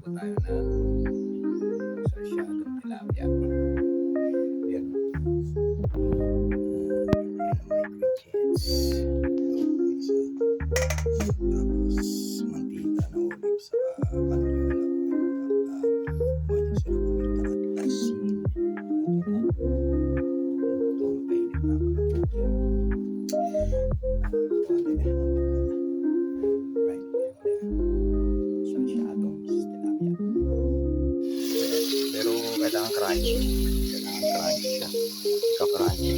po tayo ng sarsyadong tilapia. Yan. Yan ang may ingredients. Isa. Tapos mantika na olive sa kanyo na manyak sa paminta at asin. Ito ang painit na ako ng aking sarsyadong tilapia. Pero kailangan crunchy. Kailangan crunchy siya. Ika-crunchy.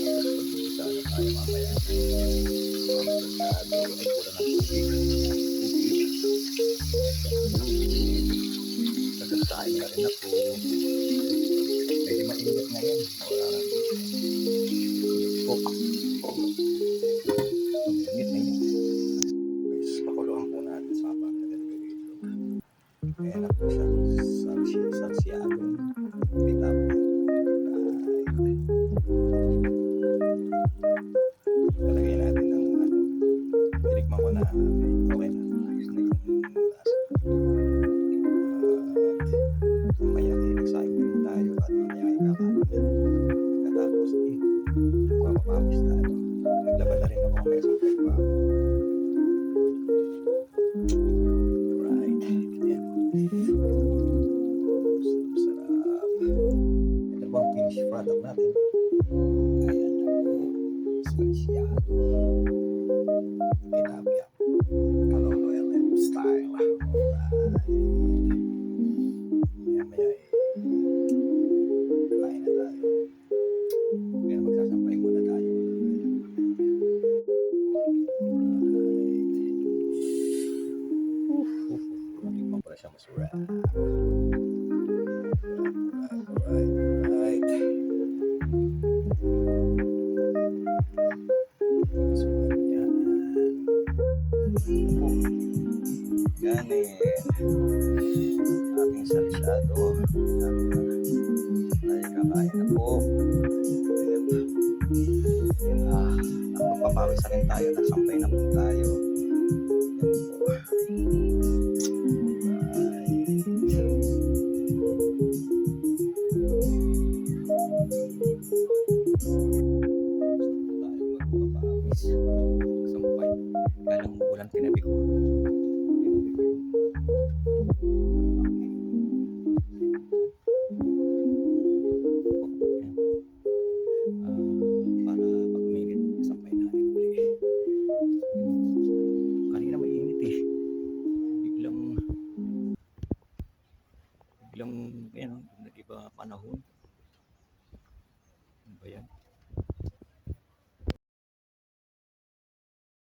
Tapos pag-usa na tayo mamaya. Ang sarsyado ay pura ng tubig. Nagkasain na rin ako. Medyo mainit ngayon. Wala na. Mainit, mainit. Guys, pakuluan po natin sa habang nagalagay ito. Ayan na po siya. Sarsyadong tilapia. Talagay natin ng tinikman ko na okay na. Ayos na yung lasa. Mamaya nagsaing na rin tayo at mamaya ay kakain na. Katapos magpapapamis tayo. Naglaba na rin ako mamaya sa pagpa. Right. Ayan. Sarap. Ito ba ang finished product natin? Ayan na po. Sarsyado. Tilapia. Kalolo LM style. Alright. Maya kain na tayo. Kaya magsasampay muna tayo. Hindi pa pala siya masura. Alright. Sulat yan. Ganin. Ating sarsyado. Tayo kakain na po. Magpapawis na rin tayo. Nagsampay na po tayo. Yan po. Sampay. Kaya lang ulan tinabi ko. Para pag uminit, sampay natin uli. Kanina mainit eh. Biglang, nag-iba panahon. Ano ba yan?